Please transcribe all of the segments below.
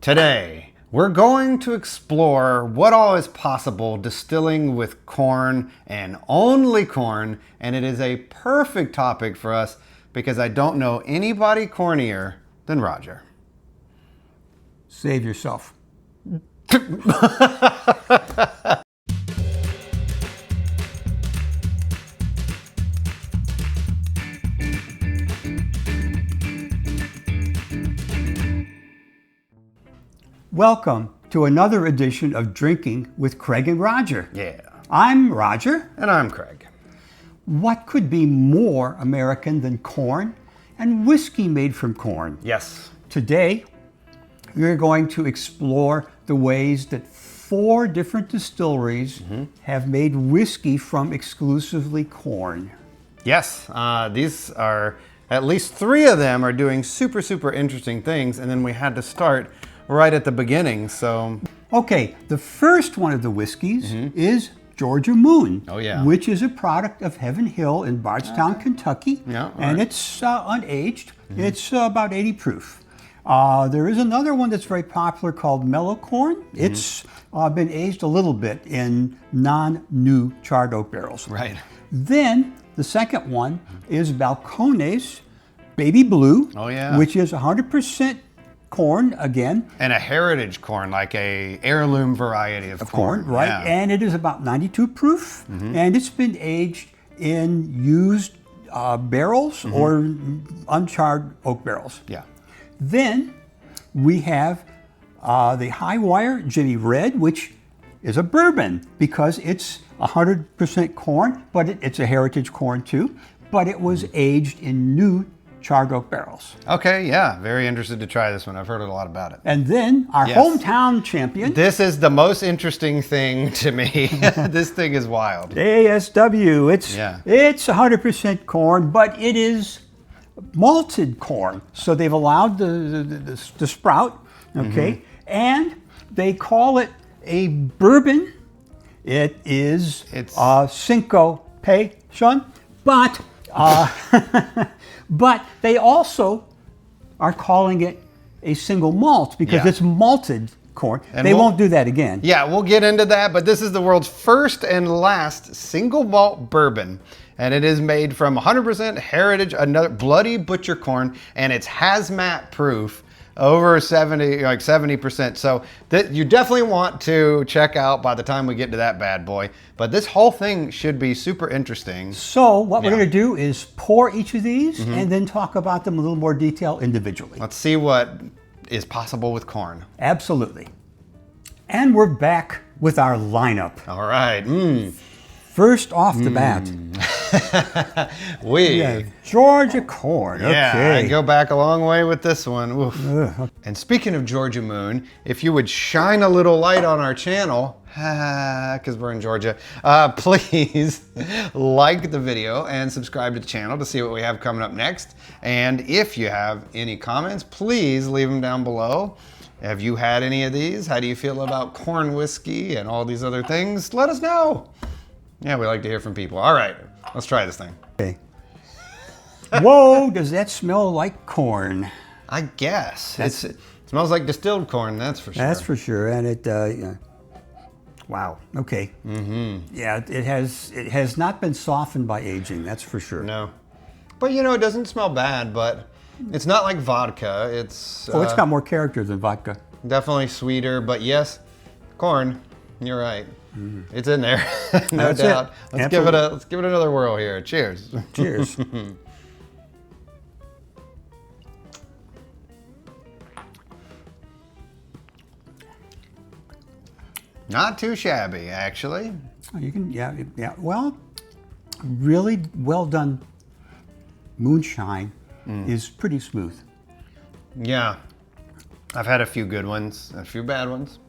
Today, we're going to explore what all is possible distilling with corn and only corn, and it is a perfect topic for us because I don't know anybody cornier than Roger. Save yourself. Welcome to another edition of Drinking with Craig and Roger. Yeah. I'm Roger. And I'm Craig. What could be more American than corn and whiskey made from corn? Yes. Today, we're going to explore the ways that 4 different distilleries have made whiskey from exclusively corn. Yes, these are, at least 3 of them are doing super interesting things, and then we had to start right at the beginning, so. Okay, the first one of the whiskeys is Georgia Moon, Oh, yeah. which is a product of Heaven Hill in Bardstown, Kentucky, Yeah, and right. it's unaged. It's about 80 proof. There is another one that's very popular called Mellow Corn. It's been aged a little bit in non-new charred oak barrels. Right. Then the second one is Balcones Baby Blue, Oh, yeah. which is 100% corn again. And a heritage corn, like a heirloom variety of corn. Right? Yeah. And it is about 92 proof, and it's been aged in used barrels or uncharred oak barrels. Yeah. Then we have the High Wire Jimmy Red, which is a bourbon because it's 100% corn, but it's a heritage corn too, but it was aged in new charred oak barrels. Okay, yeah, very interested to try this one. I've heard a lot about it. And then our Yes. hometown champion, This is the most interesting thing to me. This thing is wild. ASW. It's 100% corn, but it is malted corn. So they've allowed the sprout, okay? And they call it a bourbon. It's Syncopation, but but they also are calling it a single malt because Yeah. it's malted corn. And they we'll- won't do that again. Yeah, we'll get into that, but this is the world's first and last single malt bourbon. And it is made from 100% heritage, another bloody butcher corn, and it's hazmat proof, over 70%. So you definitely want to check out by the time we get to that bad boy. But this whole thing should be super interesting. So what we're going to do is pour each of these and then talk about them in a little more detail individually. Let's see what is possible with corn. Absolutely. And we're back with our lineup. All right. First off the bat, Georgia corn. Yeah, Okay. I go back a long way with this one. Oof. And speaking of Georgia Moon, if you would shine a little light on our channel, because we're in Georgia, please like the video and subscribe to the channel to see what we have coming up next. And if you have any comments, please leave them down below. Have you had any of these? How do you feel about corn whiskey and all these other things? Let us know. Yeah, we like to hear from people. All right, let's try this thing. Okay. Whoa, does that smell like corn? I guess. It smells like distilled corn, that's for sure. That's for sure. And it, wow. Okay. Yeah, it has not been softened by aging. That's for sure. No. But you know, it doesn't smell bad, but it's not like vodka. It's Oh, it's got more character than vodka. definitely sweeter, but yes, corn. You're right. It's in there, no That's doubt. it. Let's give it another whirl here. Cheers. Cheers. Not too shabby, actually. You can, yeah. Well, really well done moonshine is pretty smooth. Yeah. I've had a few good ones, a few bad ones.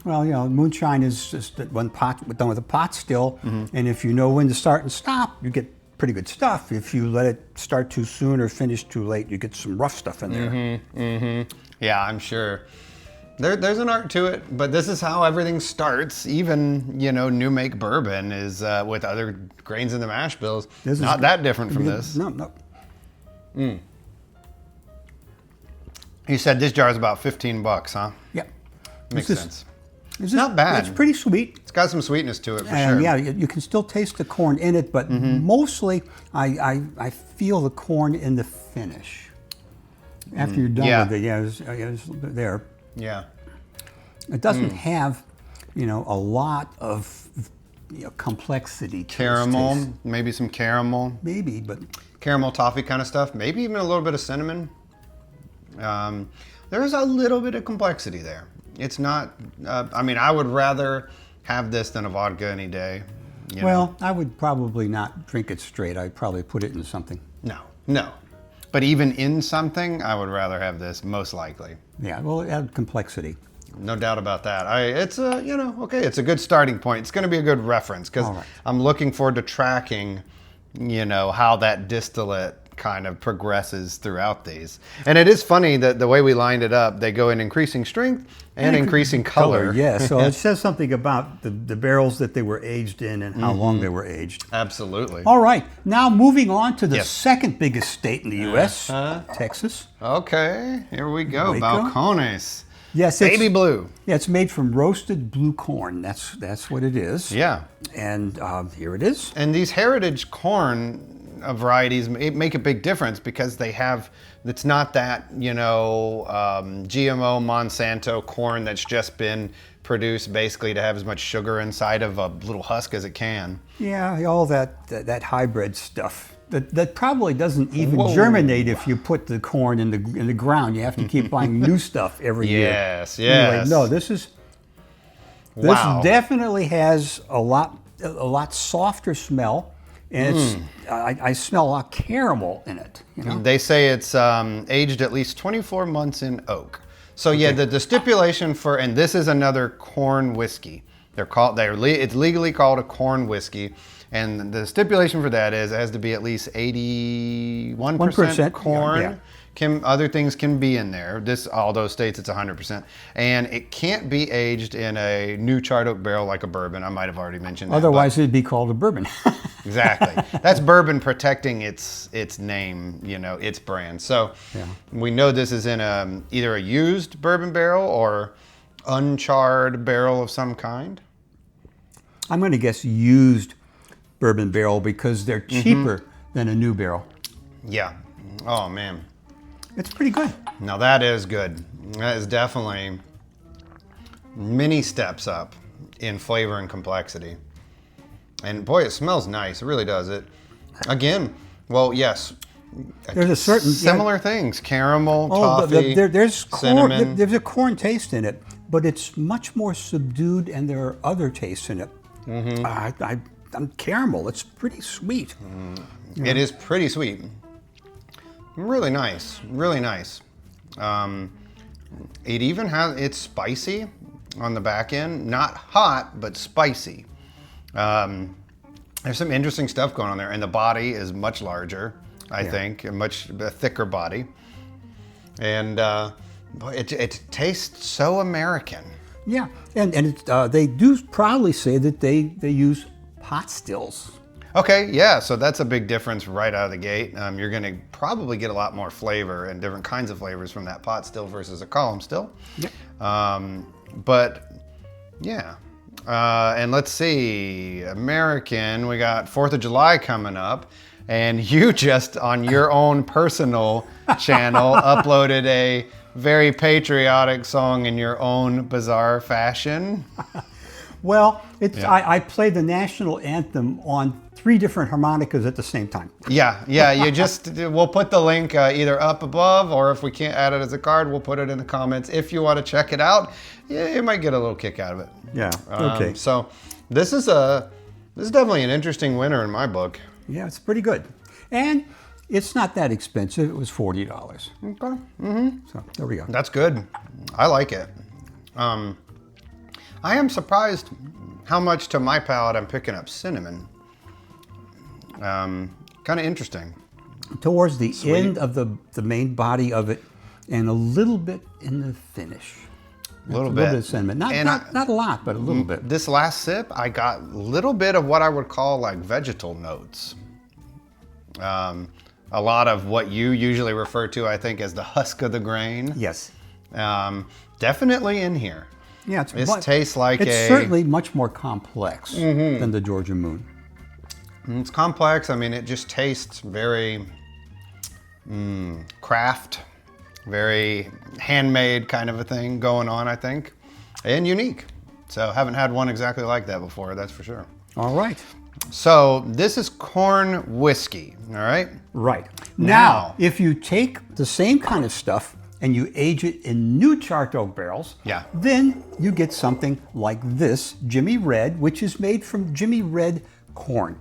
Well, you know, moonshine is just that one pot, done with a pot still, and if you know when to start and stop, you get pretty good stuff. If you let it start too soon or finish too late, you get some rough stuff in there. Yeah, I'm sure. There's an art to it, but this is how everything starts. Even, you know, new make bourbon is with other grains in the mash bills. This is not that different from this. No. You said this jar is about 15 bucks, huh? Yeah. Makes sense. It's not bad. It's pretty sweet. It's got some sweetness to it for sure. Yeah, you can still taste the corn in it, but mostly I feel the corn in the finish. After you're done with it, it's there. Yeah. It doesn't have, a lot of complexity to Caramel, its taste. maybe some caramel. Maybe, but Caramel toffee kind of stuff. Maybe even a little bit of cinnamon. There's a little bit of complexity there. It's not, I would rather have this than a vodka any day. Well, I would probably not drink it straight. I'd probably put it in something. No. But even in something, I would rather have this, most likely. Yeah, well, it had complexity. No doubt about that. It's a good starting point. It's going to be a good reference because I'm looking forward to tracking, how that distillate kind of progresses throughout these. And it is funny that the way we lined it up, they go in increasing strength and increasing color. Yeah, so it says something about the barrels that they were aged in and how long they were aged. Absolutely. All right, now moving on to the second biggest state in the U.S., Texas. Okay, here we go. Balcones. Yes, baby blue. Yeah, it's made from roasted blue corn. That's what it is. Yeah. And here it is. And these heritage corn varieties make a big difference because it's not that, GMO Monsanto corn that's just been produced basically to have as much sugar inside of a little husk as it can. Yeah, all that hybrid stuff. That probably doesn't even germinate if you put the corn in the ground. You have to keep buying new stuff every year. Yes. Anyway, no, this definitely has a lot softer smell, and I smell a lot of caramel in it. They say it's aged at least 24 months in oak. So the stipulation for, and this is another corn whiskey. It's legally called a corn whiskey. And the stipulation for that is it has to be at least 81% corn. Other things can be in there. All those states, it's 100%. And it can't be aged in a new charred oak barrel like a bourbon. I might have already mentioned that. Otherwise, it'd be called a bourbon. Exactly. That's bourbon protecting its name, its brand. So we know this is in either a used bourbon barrel or uncharred barrel of some kind. I'm going to guess used bourbon barrel because they're cheaper than a new barrel. Yeah. Oh, man. It's pretty good. Now that is good. That is definitely many steps up in flavor and complexity. And boy, it smells nice. It really does. It again. Well, yes. There's a certain similar things: caramel, toffee, there's cinnamon. There's a corn taste in it, but it's much more subdued, and there are other tastes in it. Caramel. It's pretty sweet. It is pretty sweet. Really nice. Really nice. It even it's spicy on the back end. Not hot, but spicy. There's some interesting stuff going on there, and the body is much larger. I think a much thicker body, and it tastes so American. Yeah, and they do proudly say that they use pot stills. Okay, yeah, so that's a big difference right out of the gate. You're going to probably get a lot more flavor and different kinds of flavors from that pot still versus a column still. Yep. But yeah, and let's see, American. We got 4th of July coming up. And you just, on your own personal channel, uploaded a very patriotic song in your own bizarre fashion. Well, I played the national anthem on 3 different harmonicas at the same time. Yeah. We'll put the link either up above, or if we can't add it as a card, we'll put it in the comments. If you want to check it out, you might get a little kick out of it. Yeah, okay. So this is definitely an interesting winner in my book. Yeah, it's pretty good. And it's not that expensive. It was $40. Okay. So there we go. That's good. I like it. I am surprised how much to my palate I'm picking up cinnamon. Kind of interesting. Towards the end of the main body of it, and a little bit in the finish. A little bit bit of cinnamon. Not a lot, but a little bit. This last sip, I got a little bit of what I would call like vegetal notes. a lot of what you usually refer to, I think, as the husk of the grain. Yes. Definitely in here. Yeah, this tastes like it's certainly much more complex than the Georgia Moon. It's complex. I mean, it just tastes very craft, very handmade kind of a thing going on, I think, and unique. So haven't had one exactly like that before, that's for sure. All right. So this is corn whiskey, all right? Right. Now, if you take the same kind of stuff and you age it in new charred oak barrels, then you get something like this Jimmy Red, which is made from Jimmy Red corn,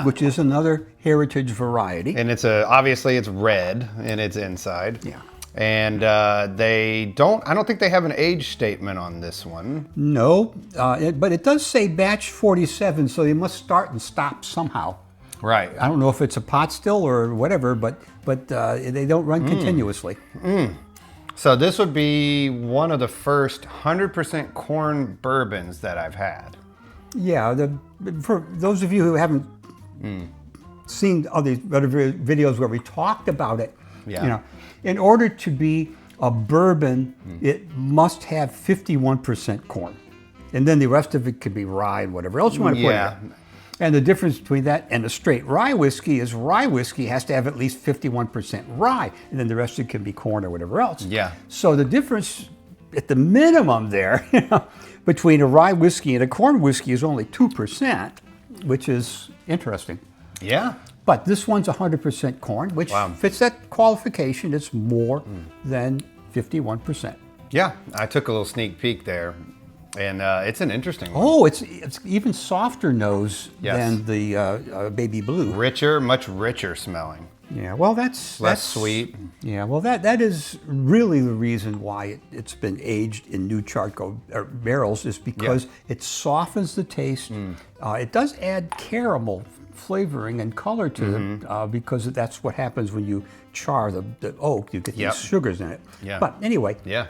which is another heritage variety. And it's obviously it's red in its inside. Yeah. And I don't think they have an age statement on this one. No, but it does say batch 47, so they must start and stop somehow. Right. I don't know if it's a pot still or whatever, but they don't run continuously. So this would be one of the first 100% corn bourbons that I've had. Yeah, for those of you who haven't seen other videos where we talked about it, you know, in order to be a bourbon, it must have 51% corn. And then the rest of it could be rye and whatever else you want to put in it. And the difference between that and a straight rye whiskey is rye whiskey has to have at least 51% rye, and then the rest of it can be corn or whatever else. Yeah. So the difference at the minimum there, you know, between a rye whiskey and a corn whiskey is only 2%, which is interesting. Yeah. But this one's 100% corn, which fits that qualification. It's more than 51%. Yeah, I took a little sneak peek there, and it's an interesting one. Oh, it's even softer nose than the baby blue. Richer, much richer smelling. Yeah, well, that's less sweet. Yeah, well, that is really the reason why it's been aged in new charred barrels, is because it softens the taste. It does add caramel flavoring and color to it, because that's what happens when you char the oak. You get these sugars in it. Yeah. But anyway. Yeah.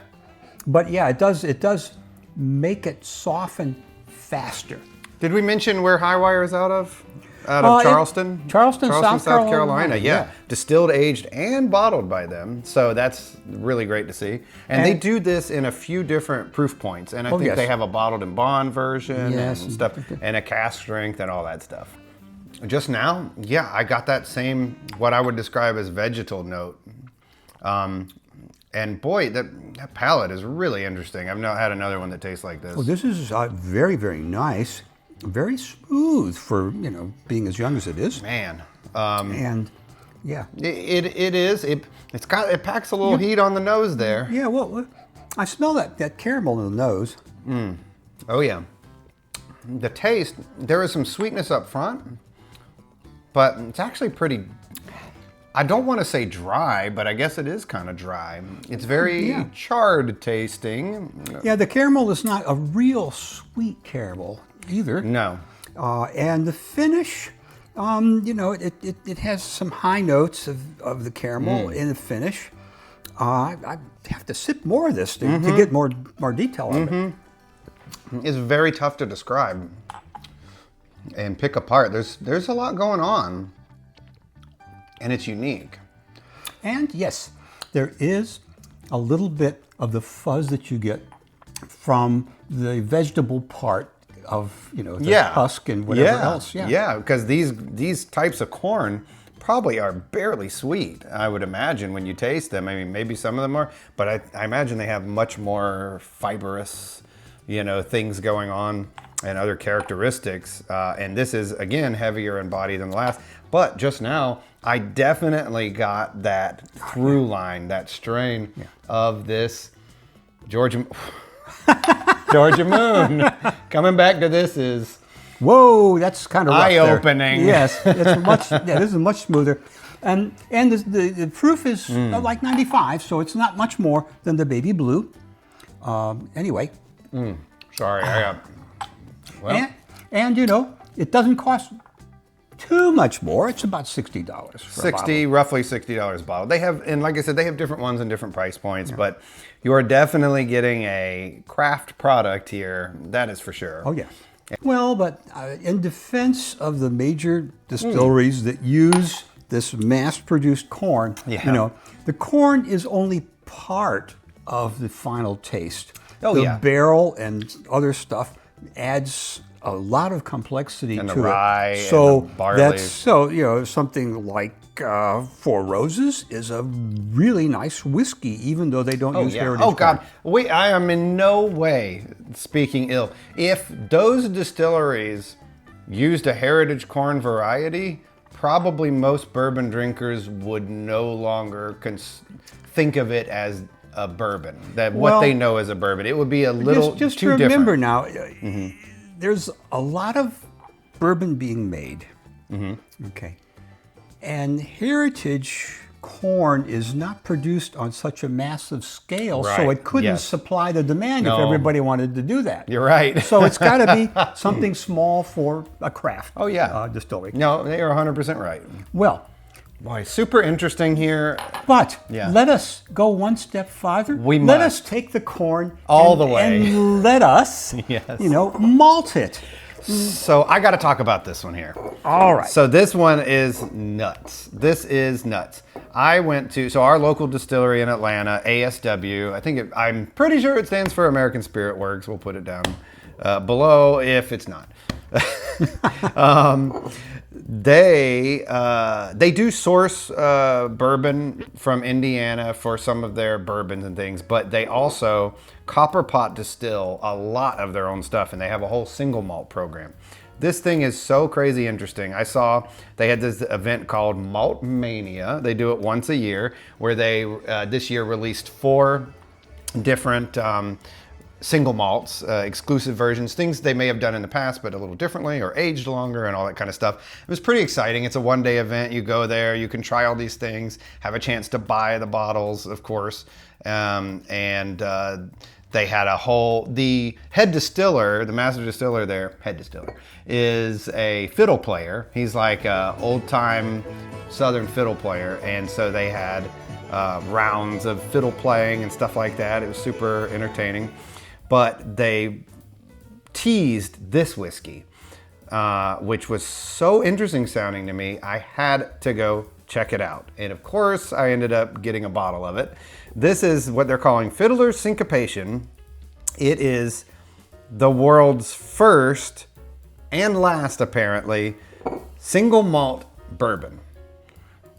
But yeah, it does make it soften faster. Did we mention where Highwire is out of? Out of Charleston? Charleston, South Carolina. Yeah. Distilled, aged, and bottled by them. So that's really great to see. And they do this in a few different proof points. And I think they have a bottled and bond version and stuff, and a cask strength and all that stuff. Just now, I got that same, what I would describe as vegetal note. And boy, that palate is really interesting. I've not had another one that tastes like this. Well, this is very, very nice. Very smooth for, you know, being as young as it is. Man. And yeah. It is. It packs a little heat on the nose there. Yeah, well, I smell that caramel in the nose. Oh yeah. The taste, there is some sweetness up front, but it's actually pretty, I don't want to say dry, but I guess it is kind of dry. It's very charred tasting. Yeah, the caramel is not a real sweet caramel either. No. And the finish, you know, it has some high notes of the caramel in the finish. I have to sip more of this to get more detail of it. It's very tough to describe and pick apart. There's a lot going on, and it's unique. And yes, there is a little bit of the fuzz that you get from the vegetable part of, you know, the husk and whatever else. Yeah, because these types of corn probably are barely sweet, I would imagine, when you taste them. I mean, maybe some of them are, but I imagine they have much more fibrous, you know, things going on and other characteristics. And this is, again, heavier in body than the last. But just now, I definitely got that through line, that strain of this Georgia Moon. Coming back to this is... Whoa, that's kind of rough eye-opening. Yes, it's much. This is much smoother, and the proof is like 95, so it's not much more than the baby blue. Anyway. Sorry, I got. Well. And you know, it doesn't cost too much more. It's about $60. Roughly $60 a bottle. They have, and like I said, they have different ones and different price points, but you are definitely getting a craft product here. That is for sure. Oh yeah. Well, but in defense of the major distilleries that use this mass-produced corn, Yeah. the corn is only part of the final taste. Oh, the yeah. barrel and other stuff adds a lot of complexity And to the rye it. So and the barley. that's something like Four Roses is a really nice whiskey, even though they don't use heritage Oh corn. God, I am in no way speaking ill. If those distilleries used a heritage corn variety, probably most bourbon drinkers would no longer think of it as a bourbon. What they know as a bourbon, it would be a little just too remember different. now, there's a lot of bourbon being made. Okay, and heritage corn is not produced on such a massive scale, so Right, it couldn't yes. supply the demand No. if everybody wanted to do that. You're right. So it's got to be something small for a craft. Oh, yeah. Distillery. No, they are 100% right. Well, Boy, super interesting here. but Yeah. let us go one step farther. We let must. us take the corn All the way. and let us, Yes. malt it. So I got to talk about this one here. All right. So this one is nuts. This is nuts. I went to our local distillery in Atlanta, ASW. I'm pretty sure it stands for American Spirit Works. We'll put it down below if it's not. They do source bourbon from Indiana for some of their bourbons and things, but they also copper pot distill a lot of their own stuff, and they have a whole single malt program. This thing is so crazy interesting. I saw they had this event called Malt Mania. They do it once a year, where they this year released 4 different single malts, exclusive versions, things they may have done in the past, but a little differently or aged longer and all that kind of stuff. It was pretty exciting. It's a one-day event. You go there, you can try all these things, have a chance to buy the bottles, of course. They had the head distiller, the master distiller there, head distiller, is a fiddle player. He's like a old-time Southern fiddle player. And so they had rounds of fiddle playing and stuff like that. It was super entertaining. But they teased this whiskey, which was so interesting sounding to me, I had to go check it out. And of course, I ended up getting a bottle of it. This is what they're calling Fiddler's Syncopation. It is the world's first and last, apparently, single malt bourbon.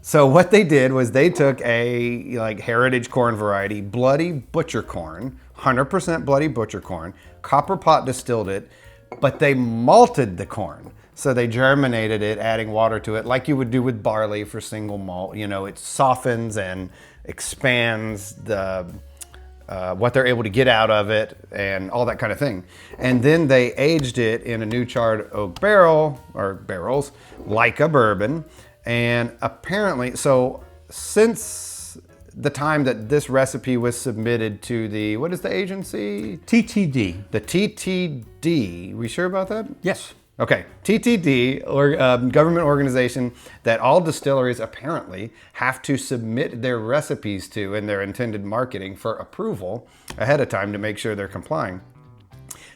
So what they did was they took a heritage corn variety, bloody butcher corn, 100% bloody butcher corn, copper pot distilled it, but they malted the corn. So they germinated it, adding water to it, like you would do with barley for single malt. It softens and expands what they're able to get out of it and all that kind of thing. And then they aged it in a new charred oak barrel, or barrels, like a bourbon. And apparently, so since the time that this recipe was submitted to what is the agency? TTD. The TTD. We sure about that? Yes. Okay, TTD, or government organization that all distilleries apparently have to submit their recipes to in their intended marketing for approval ahead of time to make sure they're complying.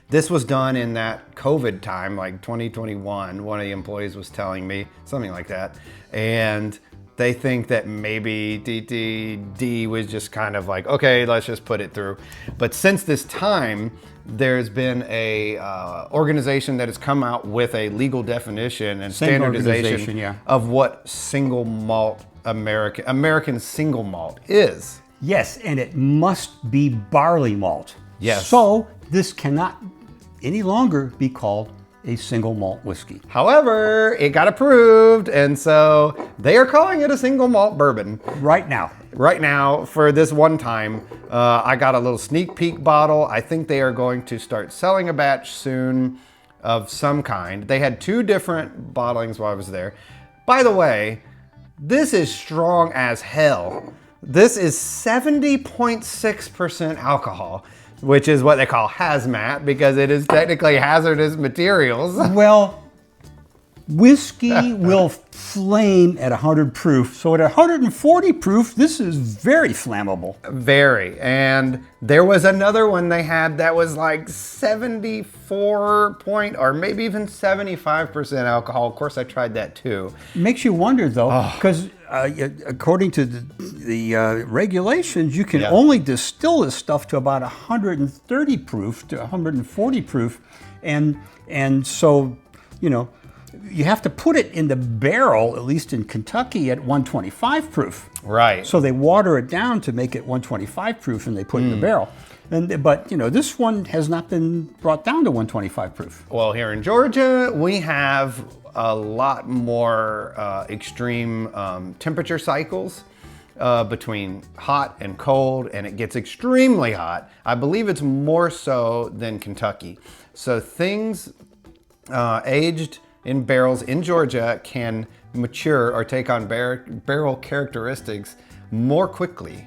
This was done in that COVID time, like 2021. One of the employees was telling me something like that. And they think that maybe TTD was just kind of like, okay, let's just put it through. But since this time, there's been a organization that has come out with a legal definition and standardization of what single malt American single malt is. Yes, and it must be barley malt. Yes. So this cannot any longer be called a single malt whiskey. However, it got approved, and so they are calling it a single malt bourbon. Right now. Right now, for this one time, I got a little sneak peek bottle. I think they are going to start selling a batch soon of some kind. They had 2 different bottlings while I was there. By the way, this is strong as hell. This is 70.6% alcohol, which is what they call hazmat because it is technically hazardous materials. Well, Whiskey will flame at 100 proof. So at 140 proof, this is very flammable. Very. And there was another one they had that was like 74 point or maybe even 75% alcohol. Of course, I tried that too. It makes you wonder though, because according to the regulations, you can only distill this stuff to about 130 proof to 140 proof. And so, you know, you have to put it in the barrel, at least in Kentucky, at 125 proof. Right. So they water it down to make it 125 proof, and they put it in the barrel. But you know, this one has not been brought down to 125 proof. Well, here in Georgia, we have a lot more extreme temperature cycles between hot and cold, and it gets extremely hot. I believe it's more so than Kentucky. So things aged in barrels in Georgia can mature or take on barrel characteristics more quickly.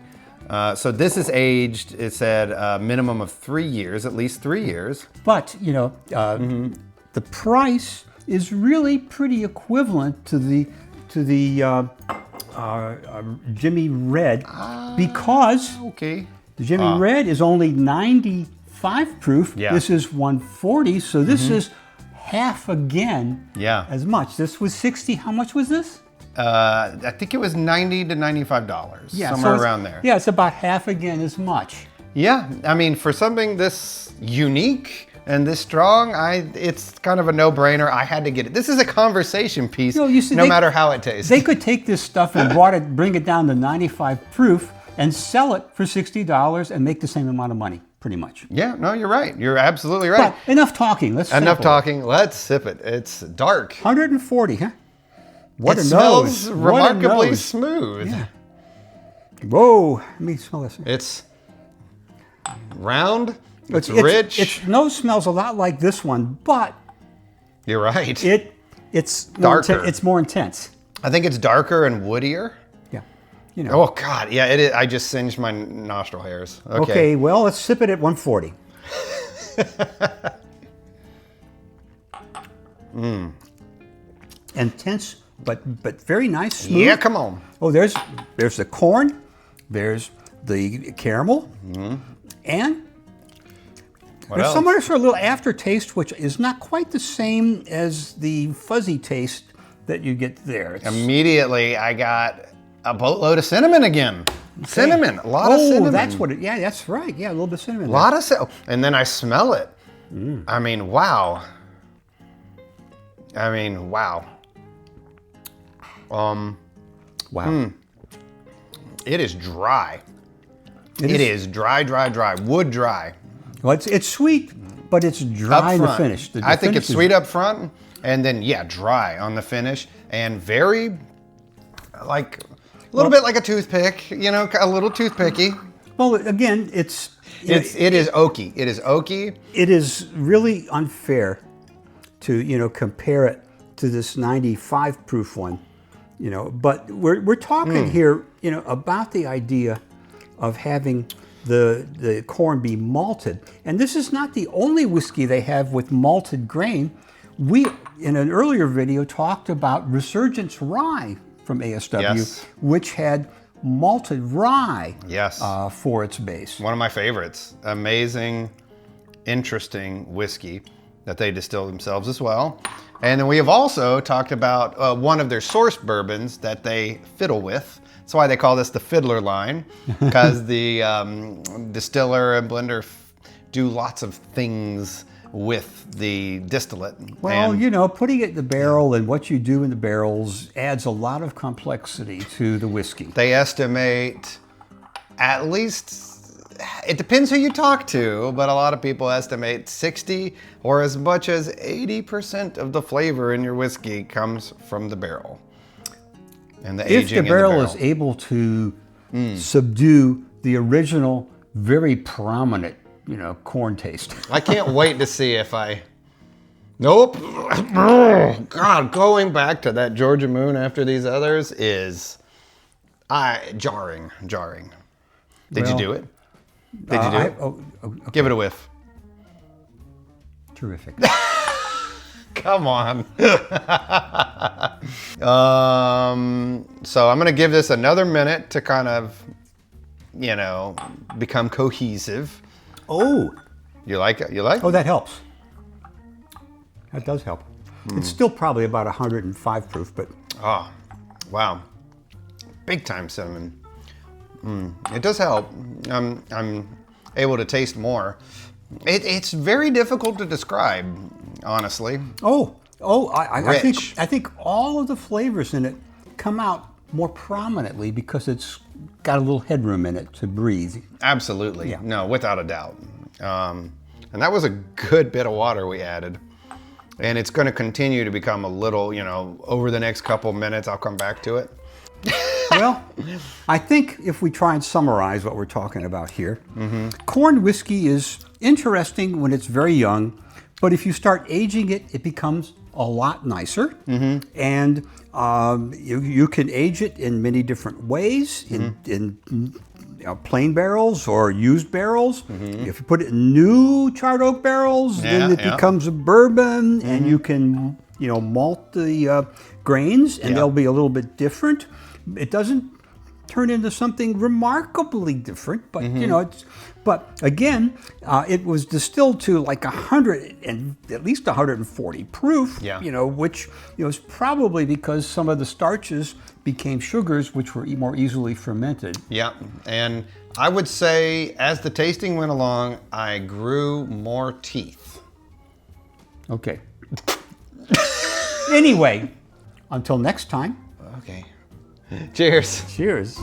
So this is aged, it said, a minimum of 3 years, at least 3 years. But, you know, the price is really pretty equivalent to the Jimmy Red because Okay. the Jimmy Red is only 95 proof. Yeah. This is 140, so this is half again Yeah. as much. This was 60. How much was this? I think it was $90 to $95, somewhere around there. Yeah, it's about half again as much. Yeah, I mean, for something this unique and this strong, it's kind of a no-brainer. I had to get it. This is a conversation piece, You see, no matter how it tastes. They could take this stuff and bring it down to 95 proof and sell it for $60 and make the same amount of money, pretty much. Yeah, no, you're right. You're absolutely right. But enough talking. Let's Enough sample it. talking. Let's sip it. It's dark. 140, huh? What It a smells nose. What a remarkably nose. smooth. Yeah. Whoa, let me smell this. It's round. It's rich. Its nose smells a lot like this one, but You're right. it's Darker. It's more intense. I think it's darker and woodier. Yeah. You know. Oh God, yeah, it is. I just singed my nostril hairs. Okay, well, let's sip it at 140. Intense, but very nice, smooth. Yeah, come on. Oh, there's the corn, there's the caramel, and What there's else? some other sort of little aftertaste, which is not quite the same as the fuzzy taste that you get there. It's, Immediately, I got a boatload of cinnamon again. Cinnamon, a lot of cinnamon. Oh, that's what it. Yeah, that's right. Yeah, a little bit of cinnamon. A lot of cinnamon, and then I smell it. I mean, wow. Wow. Wow. It is dry. It is dry, wood dry. Well, it's sweet, but it's dry in the front. finish. The I think finish it's is- sweet up front, and then dry on the finish, and very, like, a little bit like a toothpick. You know, a little toothpicky. Well, again, it is oaky. It is oaky. It is really unfair to compare it to this 95 proof one, But we're talking here, about the idea of having the corn be malted, and this is not the only whiskey they have with malted grain. We in an earlier video talked about Resurgence Rye from ASW, Yes. which had malted rye Yes. for its base. One of my favorites. Amazing, interesting whiskey that they distill themselves as well. And then we have also talked about one of their source bourbons that they fiddle with. That's why they call this the fiddler line, because the distiller and blender do lots of things with the distillate. Well, And putting it in the barrel and what you do in the barrels adds a lot of complexity to the whiskey. they estimate at least, it depends who you talk to, but a lot of people estimate 60 or as much as 80% of the flavor in your whiskey comes from the barrel. And the If aging the barrel in the is able to subdue the original, very prominent, corn taste. I can't wait to see if I... Nope. Oh, God, going back to that Georgia Moon after these others is jarring. Did you do it? Did you do it? Okay. Give it a whiff. Terrific. Come on. So I'm gonna give this another minute to kind of, you know, become cohesive. Oh. You like it? You like? Oh, that helps. That does help. It's still probably about 105 proof, but. Oh, wow. Big time cinnamon. It does help. I'm able to taste more. It's very difficult to describe, honestly. I think all of the flavors in it come out more prominently because it's got a little headroom in it to breathe. Absolutely. Yeah. No, without a doubt. And that was a good bit of water we added. And it's going to continue to become a little, you know, over the next couple minutes, I'll come back to it. Well, I think if we try and summarize what we're talking about here, corn whiskey is interesting when it's very young, but if you start aging it, it becomes a lot nicer. And you can age it in many different ways, in plain barrels or used barrels. If you put it in new charred oak barrels, then it becomes a bourbon, and you can, you know, malt the grains, and they'll be a little bit different. It doesn't turn into something remarkably different, but you know, but again, it was distilled to like 100 and at least 140 proof. You know, which, you know, is probably because some of the starches became sugars, which were more easily fermented. Yeah, and I would say as the tasting went along, I grew more teeth. Okay. Anyway, until next time. Okay. Cheers. Cheers.